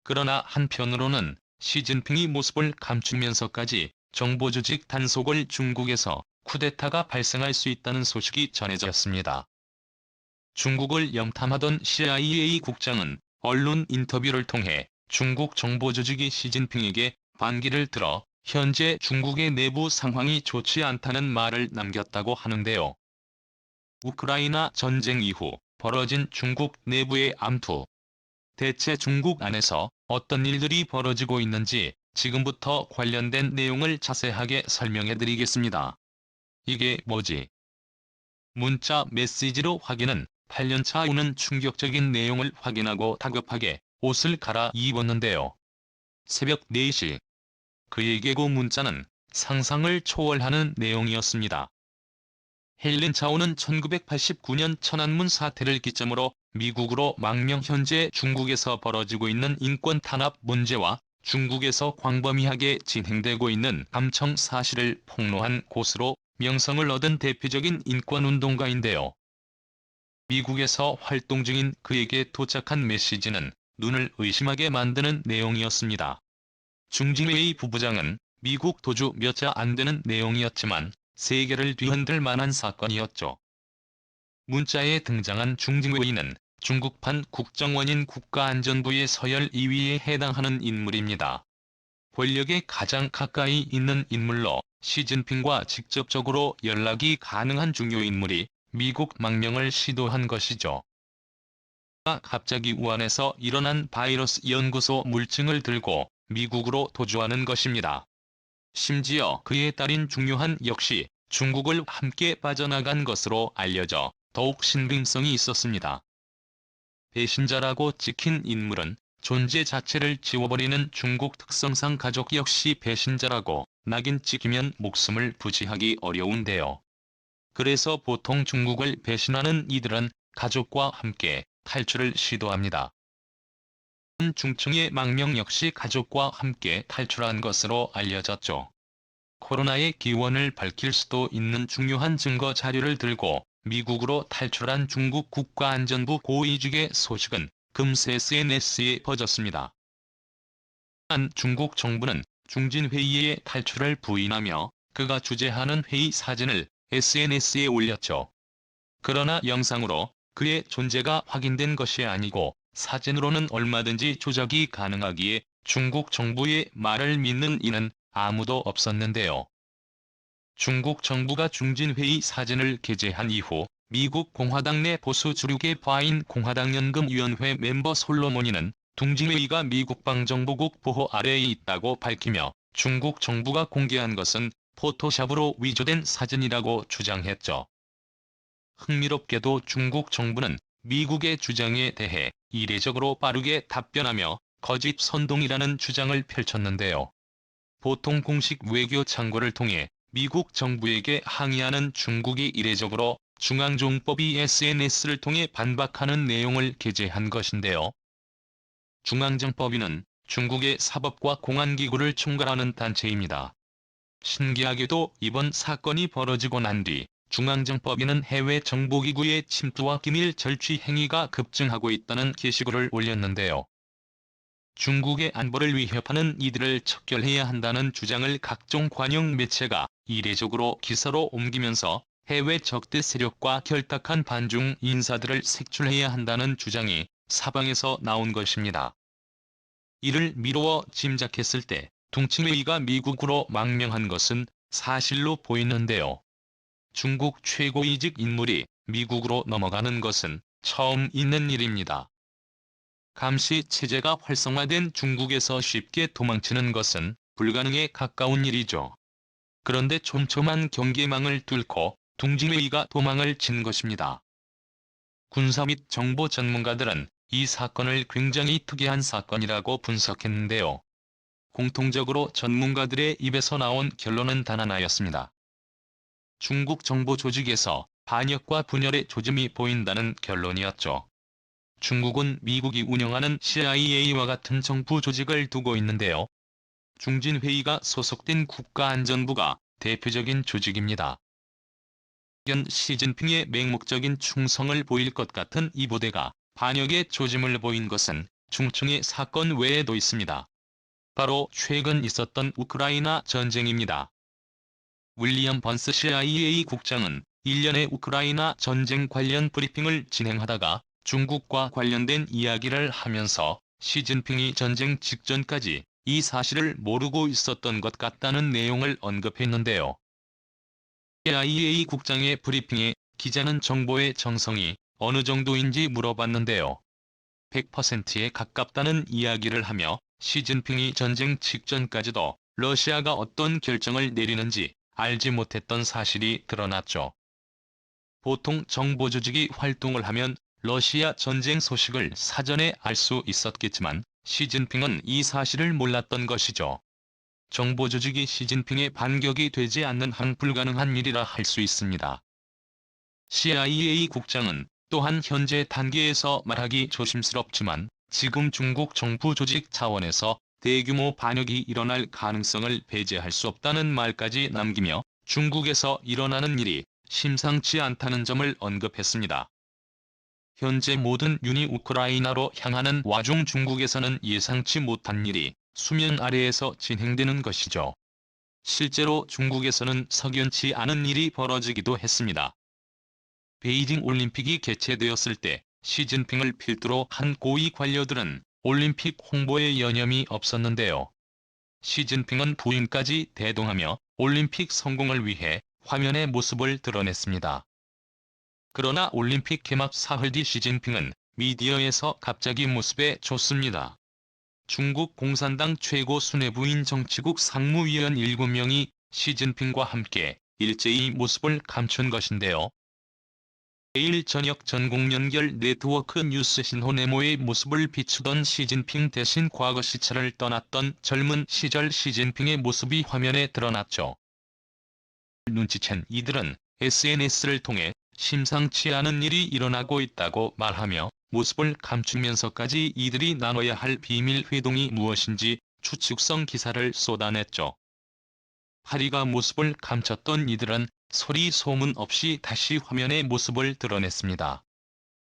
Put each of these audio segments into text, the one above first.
그러나 한편으로는 시진핑이 모습을 감추면서까지 정보조직 단속을 중국에서 쿠데타가 발생할 수 있다는 소식이 전해졌습니다. 중국을 염탐하던 CIA 국장은 언론 인터뷰를 통해 중국 정보조직이 시진핑에게 반기를 들어 현재 중국의 내부 상황이 좋지 않다는 말을 남겼다고 하는데요. 우크라이나 전쟁 이후 벌어진 중국 내부의 암투. 대체 중국 안에서 어떤 일들이 벌어지고 있는지 지금부터 관련된 내용을 자세하게 설명해 드리겠습니다. 이게 뭐지? 문자 메시지로 확인은 8년차 오는 충격적인 내용을 확인하고 다급하게 옷을 갈아입었는데요. 새벽 4시. 그에게고 문자는 상상을 초월하는 내용이었습니다. 헬렌 차오는 1989년 천안문 사태를 기점으로 미국으로 망명 현재 중국에서 벌어지고 있는 인권 탄압 문제와 중국에서 광범위하게 진행되고 있는 감청 사실을 폭로한 곳으로 명성을 얻은 대표적인 인권운동가인데요. 미국에서 활동 중인 그에게 도착한 메시지는 눈을 의심하게 만드는 내용이었습니다. 중징웨이 부부장은 미국 도주 몇 자 안 되는 내용이었지만 세계를 뒤흔들 만한 사건이었죠. 문자에 등장한 중징웨이는 중국판 국정원인 국가안전부의 서열 2위에 해당하는 인물입니다. 권력에 가장 가까이 있는 인물로 시진핑과 직접적으로 연락이 가능한 중요 인물이 미국 망명을 시도한 것이죠. 갑자기 우한에서 일어난 바이러스 연구소 물증을 들고 미국으로 도주하는 것입니다. 심지어 그의 딸인 중요한 역시 중국을 함께 빠져나간 것으로 알려져 더욱 신빙성이 있었습니다. 배신자라고 찍힌 인물은 존재 자체를 지워버리는 중국 특성상 가족 역시 배신자라고 낙인 찍히면 목숨을 부지하기 어려운데요. 그래서 보통 중국을 배신하는 이들은 가족과 함께 탈출을 시도합니다. 중층의 망명 역시 가족과 함께 탈출한 것으로 알려졌죠. 코로나의 기원을 밝힐 수도 있는 중요한 증거 자료를 들고 미국으로 탈출한 중국 국가안전부 고위직의 소식은 금세 SNS에 퍼졌습니다. 한 중국 정부는 중진회의의 탈출을 부인하며 그가 주재하는 회의 사진을 SNS에 올렸죠. 그러나 영상으로 그의 존재가 확인된 것이 아니고 사진으로는 얼마든지 조작이 가능하기에 중국 정부의 말을 믿는 이는 아무도 없었는데요. 중국 정부가 중진회의 사진을 게재한 이후 미국 공화당 내 보수 주류계 바인 공화당연금위원회 멤버 솔로몬이는 중진회의가 미국 방정보국 보호 아래에 있다고 밝히며 중국 정부가 공개한 것은 포토샵으로 위조된 사진이라고 주장했죠. 흥미롭게도 중국 정부는 미국의 주장에 대해 이례적으로 빠르게 답변하며 거짓 선동이라는 주장을 펼쳤는데요. 보통 공식 외교 창구를 통해 미국 정부에게 항의하는 중국이 이례적으로 중앙정법위 SNS를 통해 반박하는 내용을 게재한 것인데요. 중앙정법위는 중국의 사법과 공안기구를 총괄하는 단체입니다. 신기하게도 이번 사건이 벌어지고 난 뒤 중앙정법위는 해외 정보기구의 침투와 기밀 절취 행위가 급증하고 있다는 게시글을 올렸는데요. 중국의 안보를 위협하는 이들을 척결해야 한다는 주장을 각종 관영 매체가 이례적으로 기사로 옮기면서 해외 적대 세력과 결탁한 반중 인사들을 색출해야 한다는 주장이 사방에서 나온 것입니다. 이를 미루어 짐작했을 때 중칭회의가 미국으로 망명한 것은 사실로 보이는데요. 중국 최고위직 인물이 미국으로 넘어가는 것은 처음 있는 일입니다. 감시 체제가 활성화된 중국에서 쉽게 도망치는 것은 불가능에 가까운 일이죠. 그런데 촘촘한 경계망을 뚫고 중진회의가 도망을 친 것입니다. 군사 및 정보 전문가들은 이 사건을 굉장히 특이한 사건이라고 분석했는데요. 공통적으로 전문가들의 입에서 나온 결론은 단 하나였습니다. 중국 정보 조직에서 반역과 분열의 조짐이 보인다는 결론이었죠. 중국은 미국이 운영하는 CIA와 같은 정부 조직을 두고 있는데요. 중진회의가 소속된 국가안전부가 대표적인 조직입니다. 현 시진핑의 맹목적인 충성을 보일 것 같은 이 부대가 반역의 조짐을 보인 것은 중증의 사건 외에도 있습니다. 바로 최근 있었던 우크라이나 전쟁입니다. 윌리엄 번스 CIA 국장은 일련의 우크라이나 전쟁 관련 브리핑을 진행하다가 중국과 관련된 이야기를 하면서 시진핑이 전쟁 직전까지 이 사실을 모르고 있었던 것 같다는 내용을 언급했는데요. CIA 국장의 브리핑에 기자는 정보의 정성이 어느 정도인지 물어봤는데요. 100%에 가깝다는 이야기를 하며 시진핑이 전쟁 직전까지도 러시아가 어떤 결정을 내리는지 알지 못했던 사실이 드러났죠. 보통 정보 조직이 활동을 하면 러시아 전쟁 소식을 사전에 알 수 있었겠지만 시진핑은 이 사실을 몰랐던 것이죠. 정보 조직이 시진핑의 반격이 되지 않는 한 불가능한 일이라 할 수 있습니다. CIA 국장은 또한 현재 단계에서 말하기 조심스럽지만 지금 중국 정부 조직 차원에서 대규모 반역이 일어날 가능성을 배제할 수 없다는 말까지 남기며 중국에서 일어나는 일이 심상치 않다는 점을 언급했습니다. 현재 모든 윤이 우크라이나로 향하는 와중 중국에서는 예상치 못한 일이 수면 아래에서 진행되는 것이죠. 실제로 중국에서는 석연치 않은 일이 벌어지기도 했습니다. 베이징 올림픽이 개최되었을 때 시진핑을 필두로 한 고위 관료들은 올림픽 홍보에 여념이 없었는데요. 시진핑은 부임까지 대동하며 올림픽 성공을 위해 화면의 모습을 드러냈습니다. 그러나 올림픽 개막 사흘 뒤 시진핑은 미디어에서 갑자기 모습에 줬습니다. 중국 공산당 최고 수뇌부인 정치국 상무위원 7명이 시진핑과 함께 일제히 모습을 감춘 것인데요. 매일 저녁 전국 연결 네트워크 뉴스 신호네모의 모습을 비추던 시진핑 대신 과거 시차를 떠났던 젊은 시절 시진핑의 모습이 화면에 드러났죠. 눈치챈 이들은 SNS를 통해 심상치 않은 일이 일어나고 있다고 말하며 모습을 감추면서까지 이들이 나눠야 할 비밀 회동이 무엇인지 추측성 기사를 쏟아냈죠. 파리가 모습을 감췄던 이들은 소리 소문 없이 다시 화면의 모습을 드러냈습니다.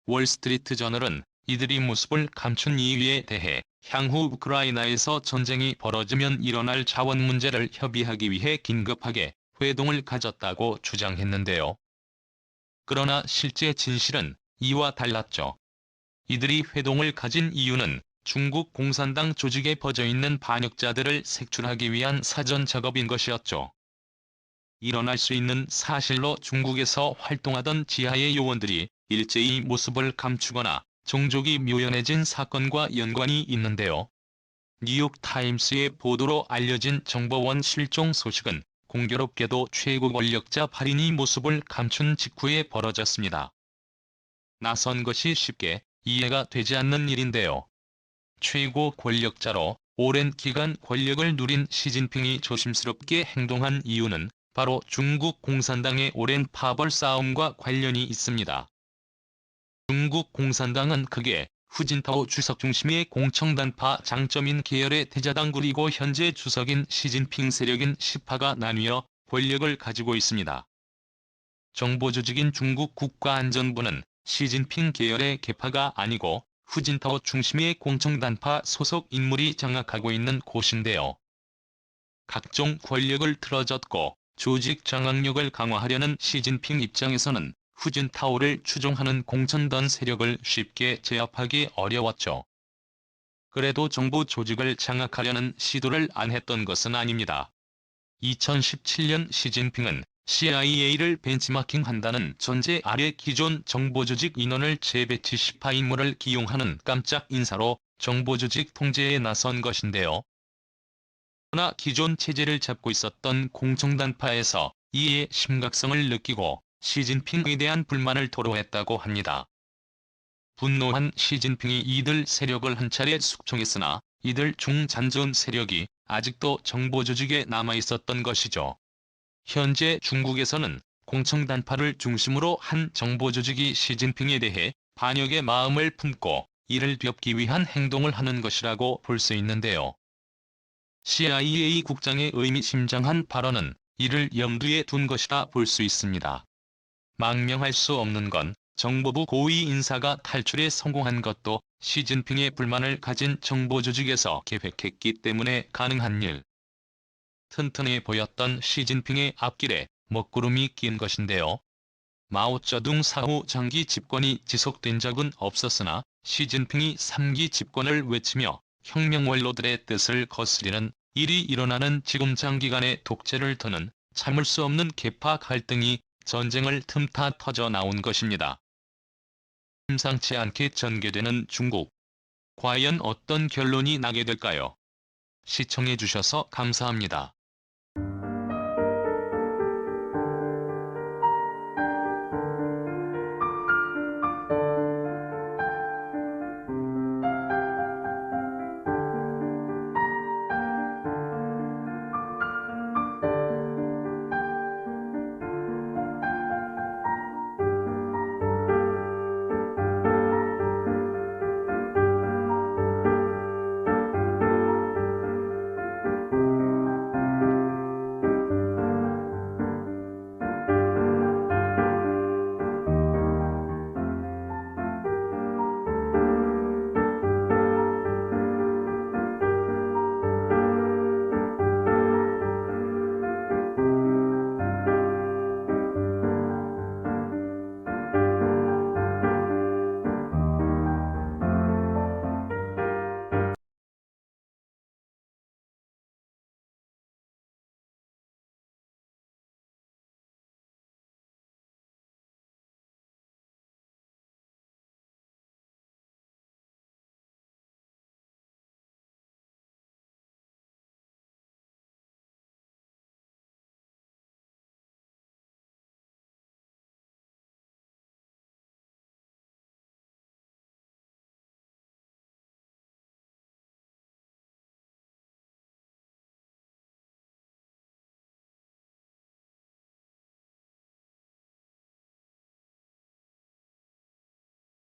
월스트리트 저널은 이들이 모습을 감춘 이유에 대해 향후 우크라이나에서 전쟁이 벌어지면 일어날 자원 문제를 협의하기 위해 긴급하게 회동을 가졌다고 주장했는데요. 그러나 실제 진실은 이와 달랐죠. 이들이 회동을 가진 이유는 중국 공산당 조직에 퍼져있는 반역자들을 색출하기 위한 사전 작업인 것이었죠. 일어날 수 있는 사실로 중국에서 활동하던 지하의 요원들이 일제히 모습을 감추거나 종족이 묘연해진 사건과 연관이 있는데요. 뉴욕타임스의 보도로 알려진 정보원 실종 소식은 공교롭게도 최고 권력자 8인이 모습을 감춘 직후에 벌어졌습니다. 낯선 것이 쉽게 이해가 되지 않는 일인데요. 최고 권력자로 오랜 기간 권력을 누린 시진핑이 조심스럽게 행동한 이유는 바로 중국 공산당의 오랜 파벌 싸움과 관련이 있습니다. 중국 공산당은 크게 후진타오 주석 중심의 공청단파 장점인 계열의 대자당 그리고 현재 주석인 시진핑 세력인 시파가 나뉘어 권력을 가지고 있습니다. 정보조직인 중국 국가안전부는 시진핑 계열의 계파가 아니고 후진타오 중심의 공청단파 소속 인물이 장악하고 있는 곳인데요. 각종 권력을 틀어젓고 조직 장악력을 강화하려는 시진핑 입장에서는 후진타오를 추종하는 공천단 세력을 쉽게 제압하기 어려웠죠. 그래도 정부 조직을 장악하려는 시도를 안 했던 것은 아닙니다. 2017년 시진핑은 CIA를 벤치마킹한다는 전제 아래 기존 정보조직 인원을 재배치 시파 인물을 기용하는 깜짝 인사로 정보조직 통제에 나선 것인데요. 그러나 기존 체제를 잡고 있었던 공청단파에서 이의 심각성을 느끼고 시진핑에 대한 불만을 토로했다고 합니다. 분노한 시진핑이 이들 세력을 한 차례 숙청했으나 이들 중 잔존 세력이 아직도 정보조직에 남아있었던 것이죠. 현재 중국에서는 공청단파를 중심으로 한 정보조직이 시진핑에 대해 반역의 마음을 품고 이를 뒤엎기 위한 행동을 하는 것이라고 볼 수 있는데요. CIA 국장의 의미심장한 발언은 이를 염두에 둔 것이라 볼 수 있습니다. 망명할 수 없는 건 정보부 고위 인사가 탈출에 성공한 것도 시진핑의 불만을 가진 정보 조직에서 계획했기 때문에 가능한 일. 튼튼해 보였던 시진핑의 앞길에 먹구름이 낀 것인데요. 마오쩌둥 사후 장기 집권이 지속된 적은 없었으나 시진핑이 3기 집권을 외치며 혁명 원로들의 뜻을 거스리는 일이 일어나는 지금 장기간의 독재를 더는 참을 수 없는 계파 갈등이 전쟁을 틈타 터져 나온 것입니다. 심상치 않게 전개되는 중국. 과연 어떤 결론이 나게 될까요? 시청해주셔서 감사합니다.